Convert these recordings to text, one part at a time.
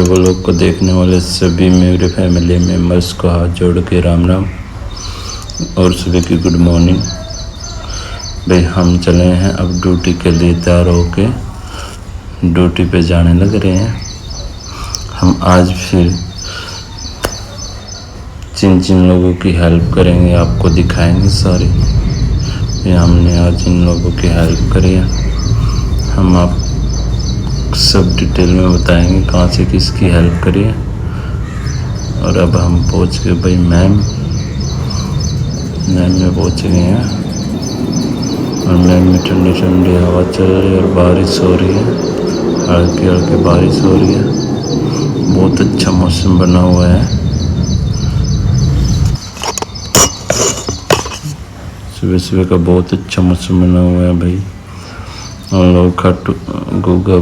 Vlog को देखने वाले सभी मेरे फैमिली मेम्बर्स को हाथ जोड़ के राम राम और सुबह की गुड मॉर्निंग। भाई हम चले हैं अब ड्यूटी के लिए, तैयार होके ड्यूटी पे जाने लग रहे हैं। हम आज फिर जिन जिन लोगों की हेल्प करेंगे आपको दिखाएंगे सारी। ये हमने आज इन लोगों की हेल्प करी है, हम आप सब डिटेल में बताएंगे कहाँ से किसकी हेल्प करी है। और अब हम पहुँच गए भाई मैम में पहुँच गए हैं और मैम में ठंडी ठंडी हवा चल रही है और बारिश हो रही है, हल्की हल्की बारिश हो रही है। बहुत अच्छा मौसम बना हुआ है। सुबह सुबह का बहुत अच्छा मौसम बना हुआ है भाई। हम लोग गुगा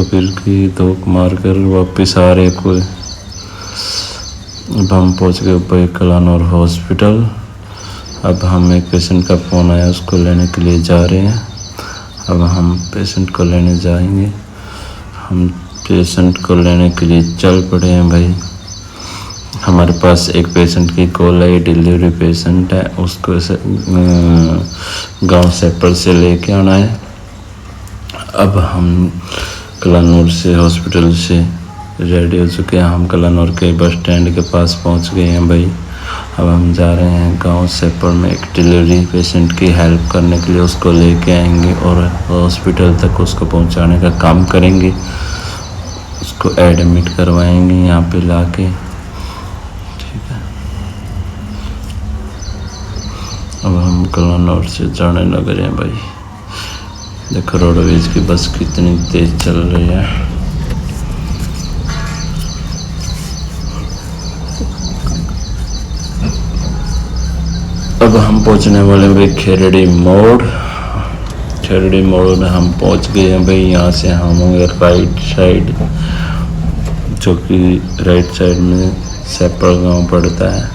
पीर की धोख मार कर वापस आ रहे कोई। अब हम पहुंच गए भाई कलानौर हॉस्पिटल। अब हम एक पेशेंट का फ़ोन आया, उसको लेने के लिए जा रहे हैं। अब हम पेशेंट को लेने जाएंगे। हम पेशेंट को लेने के लिए चल पड़े हैं भाई। हमारे पास एक पेशेंट की कॉल है, डिलीवरी पेशेंट है, उसको गांव सेपल से लेके आना है। अब हम कलानौर से हॉस्पिटल से रेडी हो चुके हैं। हम कलानौर के बस स्टैंड के पास पहुंच गए हैं भाई। अब हम जा रहे हैं गांव सेपल में एक डिलीवरी पेशेंट की हेल्प करने के लिए। उसको लेके आएंगे और हॉस्पिटल तक उसको पहुंचाने का काम करेंगे। उसको एडमिट करवाएंगे यहाँ पे लाके, ठीक है। अब हम कलानौर से जाने लग रहे हैं भाई। देखो रोडवेज की बस कितनी तेज चल रही है। अब हम पहुंचने वाले भाई खेरड़ी मोड़ में हम पहुंच गए हैं भाई। यहाँ से हम होंगे राइट साइड, जो कि राइट साइड में सेपल गांव पड़ता है,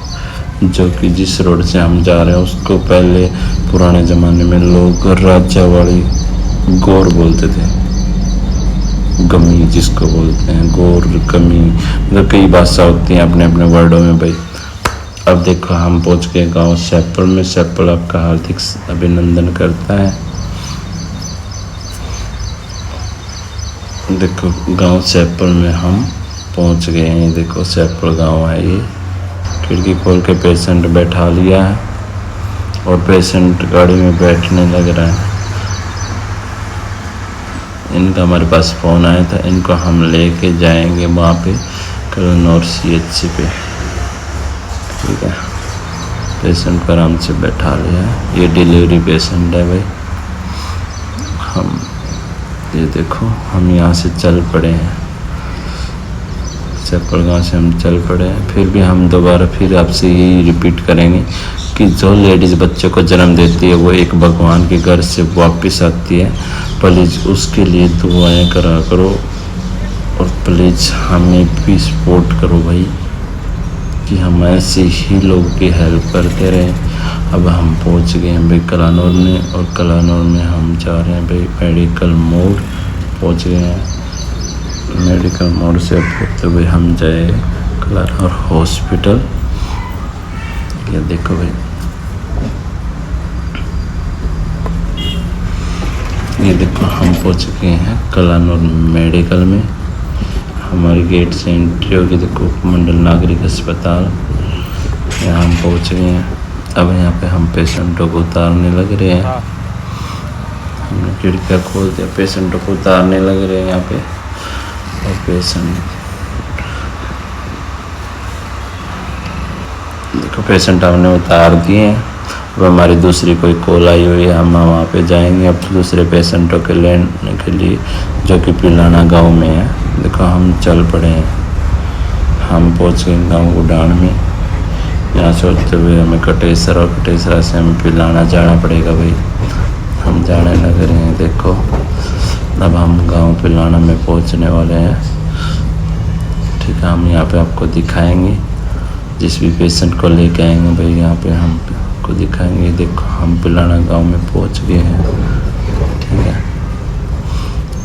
जो कि जिस रोड से हम जा रहे हैं उसको पहले पुराने ज़माने में लोग राजावाड़ी गौर बोलते थे। गमी जिसको बोलते हैं, गौर गमी, मतलब कई भाषा होती हैं अपने अपने वर्डों में भाई। अब देखो हम पहुंच गए गांव सेपल में। सेपल आपका हार्दिक अभिनंदन करता है। देखो गांव सेपल में हम पहुंच गए हैं। देखो सेपल गांव है ये। खिड़की खोल के पेशेंट बैठा लिया है और पेशेंट गाड़ी में बैठने लग रहा है। इनका हमारे पास फ़ोन आया था, इनको हम लेके जाएंगे वहाँ पे कलानौर CHC पे, ठीक है। पेशेंट को आराम से बैठा लिया है। ये डिलीवरी पेशेंट है भाई। हम ये देखो हम यहाँ से चल पड़े हैं, सेपल गाँव से हम चल पड़े हैं। फिर भी हम दोबारा फिर आपसे यही रिपीट करेंगे कि जो लेडीज़ बच्चे को जन्म देती है वो एक भगवान के घर से वापस आती है। प्लीज़ उसके लिए दुआएं करा करो और प्लीज़ हमें भी सपोर्ट करो भाई, कि हम ऐसे ही लोगों की हेल्प करते रहें। अब हम पहुंच गए हैं भाई कलानौर में, और कलानौर में हम जा रहे हैं भाई मेडिकल मोड़। पहुंच गए हैं मेडिकल मोड़ से होते हुए हम जाए कलानौर हॉस्पिटल। ये देखो भाई, ये देखो हम पहुंच गए हैं कलानौर मेडिकल में। हमारी गेट से एंट्री होगी। देखो उपमंडल नागरिक अस्पताल, यहाँ हम पहुँच गए हैं। अब यहाँ पे हम पेशेंटों को उतारने लग रहे हैं। हमने खिड़कियाँ खोल दिया, पेशेंटों को उतारने लग रहे हैं यहाँ पे। और पेशेंट हमने उतार दिए हैं। अब हमारी दूसरी कोई कॉल आई हुई है, हम वहाँ पे जाएंगे अब दूसरे पेशेंटों के लेने के लिए, जो कि पिलाना गांव में है। देखो हम चल पड़े हैं। हम पहुँच गए गांव उड़ान में। यहाँ से होते हुए हमें कटेसर, और कटेसरा से हमें पिलाना जाना पड़ेगा भाई। हम जाने लग रहे हैं। देखो अब हम गांव पिलाना में पहुँचने वाले हैं, ठीक है। हम यहाँ पे आपको दिखाएंगे, जिस भी पेशेंट को लेके आएंगे भाई यहाँ पे हम को दिखाएंगे। देखो हम पिलाना गांव में पहुंच गए हैं, ठीक है।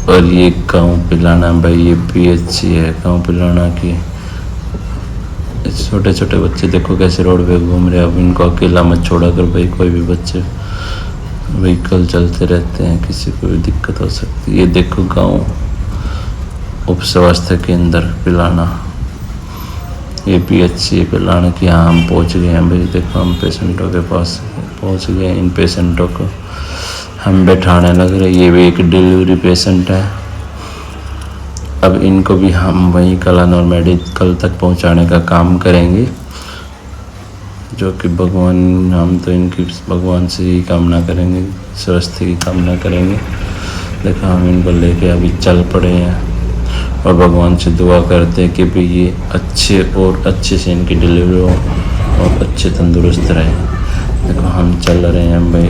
और ये गाँव पिलाना भाई, ये PHC है गाँव पिलाना की। छोटे छोटे बच्चे देखो कैसे रोड पे घूम रहे हैं। अब इनको अकेला मत छोड़ा कर भाई, कोई भी बच्चे, व्हीकल चलते रहते हैं, किसी को भी दिक्कत हो सकती है। ये देखो गाँव उप स्वास्थ्य केंद्र पिलाना, ये PHC पिलाना की। यहाँ हम पहुँच गए हैं भाई, देखो हम पेशेंटों के पास पहुँच गए। इन पेशेंटों को हम बैठाने लग रहे। ये भी एक डिलीवरी पेशेंट है। अब इनको भी हम वहीं कलानौर मेडिकल तक पहुंचाने का काम करेंगे, जो कि भगवान, हम तो इनकी भगवान से ही कामना करेंगे, स्वास्थ्य की कामना करेंगे। देखो हम इनको लेके अभी चल पड़े हैं और भगवान से दुआ करते हैं कि भी ये अच्छे और अच्छे से इनकी डिलीवरी हो और अच्छे तंदुरुस्त रहे। देखो हम चल रहे हैं भाई।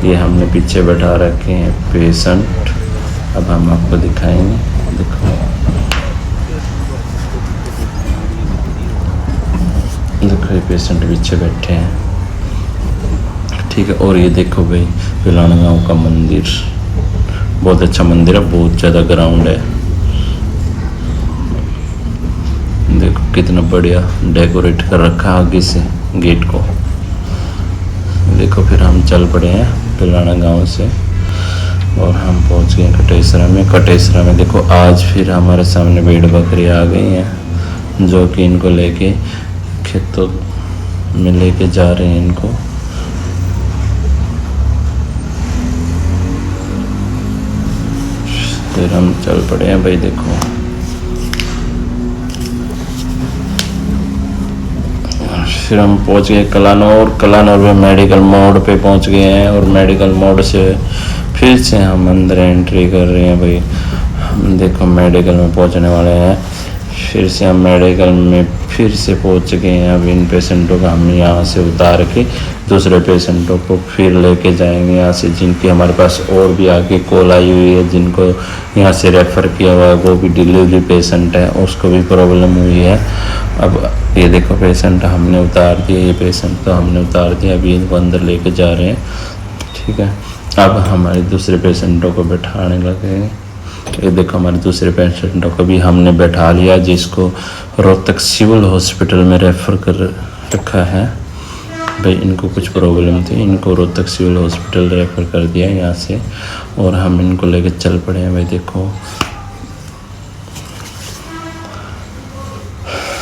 ये हमने पीछे बैठा रखे हैं पेशेंट, अब हम आपको दिखाएंगे। देखो देखो ये पेशेंट पीछे बैठे हैं, ठीक है। और ये देखो भाई पिलाना गाँव का मंदिर, बहुत अच्छा मंदिर है, बहुत ज़्यादा ग्राउंड है। देखो कितना बढ़िया डेकोरेट कर रखा है आगे से गेट को। देखो फिर हम चल पड़े हैं पिलाना गांव से और हम पहुंच गए कटेसरा में। कटेसरा में देखो आज फिर हमारे सामने भेड़ बकरी आ गई हैं, जो कि इनको लेके खेतों में लेके जा रहे हैं इनको। फिर हम चल पड़े हैं भाई। देखो फिर हम पहुंच गए कलानौर। कलानौर में मेडिकल मोड़ पे पहुंच गए हैं और मेडिकल मोड़ से फिर से हम अंदर एंट्री कर रहे हैं भाई। हम देखो मेडिकल में पहुंचने वाले हैं। फिर से हम मेडिकल में फिर से पहुंच गए हैं। अब इन पेशेंटों को हम यहाँ से उतार के दूसरे पेशेंटों को फिर लेके जाएंगे यहाँ से, जिनकी हमारे पास और भी आगे कॉल आई हुई है, जिनको यहाँ से रेफ़र किया हुआ है। वो भी डिलीवरी पेशेंट है, उसको भी प्रॉब्लम हुई है। अब ये देखो पेशेंट हमने उतार दिए, ये पेशेंट तो हमने उतार दिया, अभी इनको अंदर लेके जा रहे हैं, ठीक है। अब हमारे दूसरे पेशेंटों को बैठाने लगे हैं। ये देखो हमारे दूसरे पेशेंटों को भी हमने बैठा लिया, जिसको रोहतक सिविल हॉस्पिटल में रेफ़र कर रखा है भाई। इनको कुछ प्रॉब्लम थी, इनको रोहतक सिविल हॉस्पिटल रेफ़र कर दिया यहाँ से और हम इनको लेके चल पड़े हैं भाई। देखो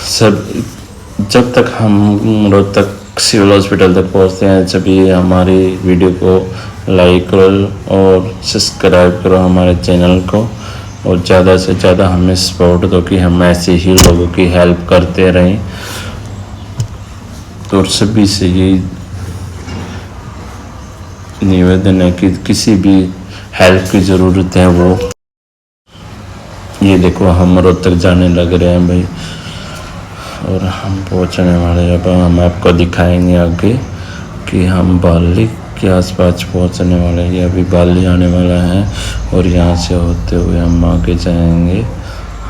सब, जब तक हम रोहतक सिविल हॉस्पिटल तक पहुँचते हैं, सभी हमारी वीडियो को लाइक करो और सब्सक्राइब करो हमारे चैनल को, और ज़्यादा से ज़्यादा हमें सपोर्ट दो कि हम ऐसे ही लोगों की हेल्प करते रहें। तो सभी से यही निवेदन है कि किसी भी हेल्प की ज़रूरत है वो। ये देखो हम रोहतक जाने लग रहे हैं भाई और हम पहुंचने वाले हैं। अब हम आपको दिखाएंगे आगे कि हम बाली के आसपास पहुंचने वाले हैं। ये अभी बाली आने वाला है और यहाँ से होते हुए हम आगे जाएंगे।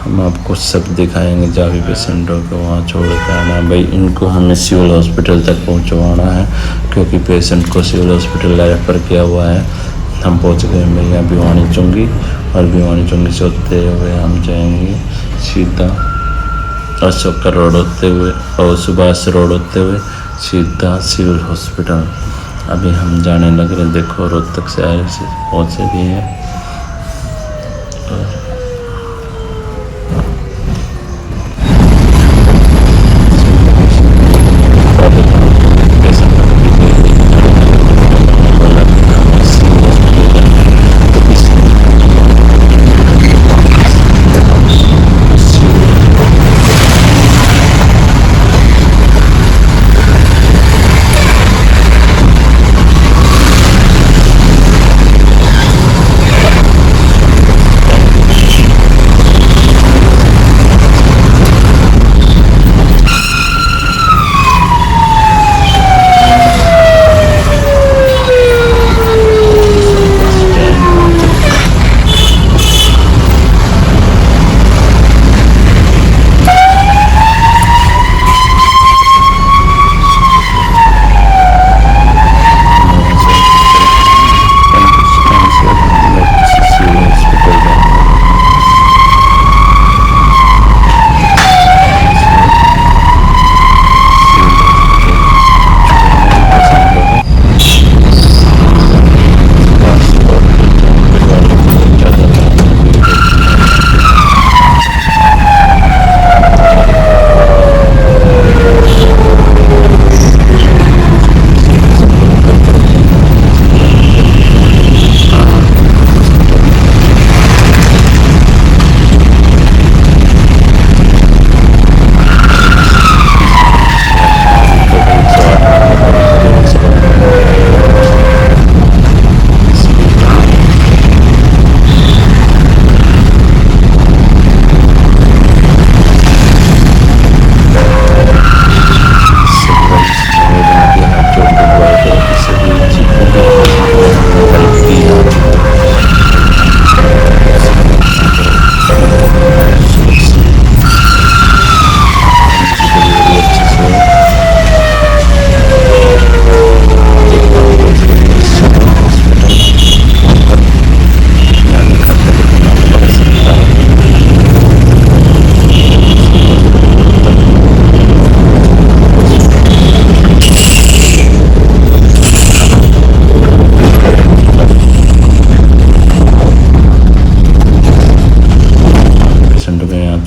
हम आपको सब दिखाएंगे, जहाँ भी पेशेंटों को वहाँ छोड़ के आना भाई। इनको हमें सिविल हॉस्पिटल तक पहुँचवाना है, क्योंकि पेशेंट को सिविल हॉस्पिटल रेफ़र किया हुआ है। हम पहुँच गए भैया भिवानी चुंगी, और भिवानी चुंगी से होते हुए हम जाएंगे सीधा अशोक रोड होते हुए और सुभाष रोड होते हुए सीधा सिविल हॉस्पिटल। अभी हम जाने लग रहे। देखो रोहतक शहर से पहुँचे भी हैं।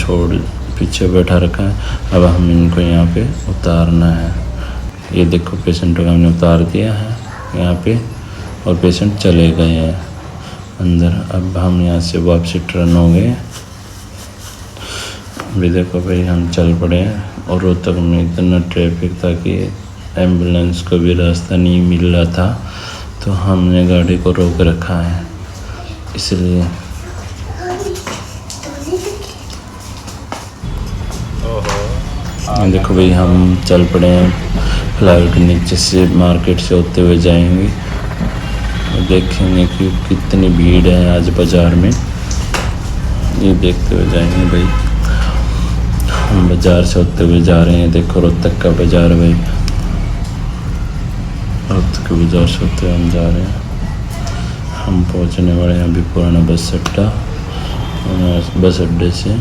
छोड़ पीछे बैठा रखा है। अब हम इनको यहाँ पे उतारना है। ये देखो पेशेंट को हमने उतार दिया है यहाँ पे और पेशेंट चले गए हैं अंदर। अब हम यहाँ से वापसी टर्न हो गए। अभी देखो भाई हम चल पड़े हैं और रोहतक में इतना ट्रैफिक था कि एम्बुलेंस को भी रास्ता नहीं मिल रहा था, तो हमने गाड़ी को रोक रखा है इसलिए। देखो भाई हम चल पड़े हैं। फ्लाईओवर के नीचे से मार्केट से होते हुए जाएंगे और देखेंगे कि कितनी भीड़ है आज बाज़ार में। ये देखते हुए जाएंगे भाई। हम बाज़ार से होते हुए जा रहे हैं। देखो रोहतक का बाज़ार है भाई। रोहतक के बाज़ार से होते हुए हम जा रहे हैं। हम पहुंचने वाले हैं अभी पुराना बस अड्डा। बस अड्डे से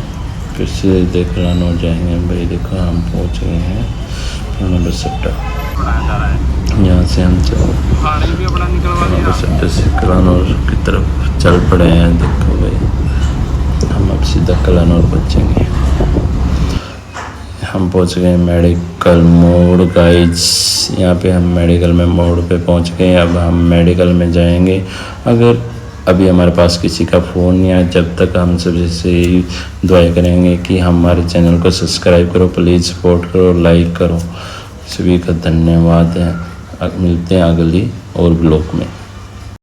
फिर से देख लानौर जाएंगे भाई। देखो हम पहुंच गए हैं पुराना बस अड्डा। यहाँ से हम बस अड्डे से कलानौर की तरफ चल पड़े हैं। देखो भाई हम अब सीधा कलानौर पहुँचेंगे। हम पहुँच गए मेडिकल मोड़ गाइज। यहाँ पे हम मेडिकल में मोड़ पे पहुँच गए। अब हम मेडिकल में जाएंगे। अगर अभी हमारे पास किसी का फ़ोन नहीं आया, जब तक हम सबसे यही दुआ करेंगे कि हमारे चैनल को सब्सक्राइब करो, प्लीज़ सपोर्ट करो, लाइक करो। सभी का धन्यवाद है। मिलते हैं अगली और ब्लॉग में।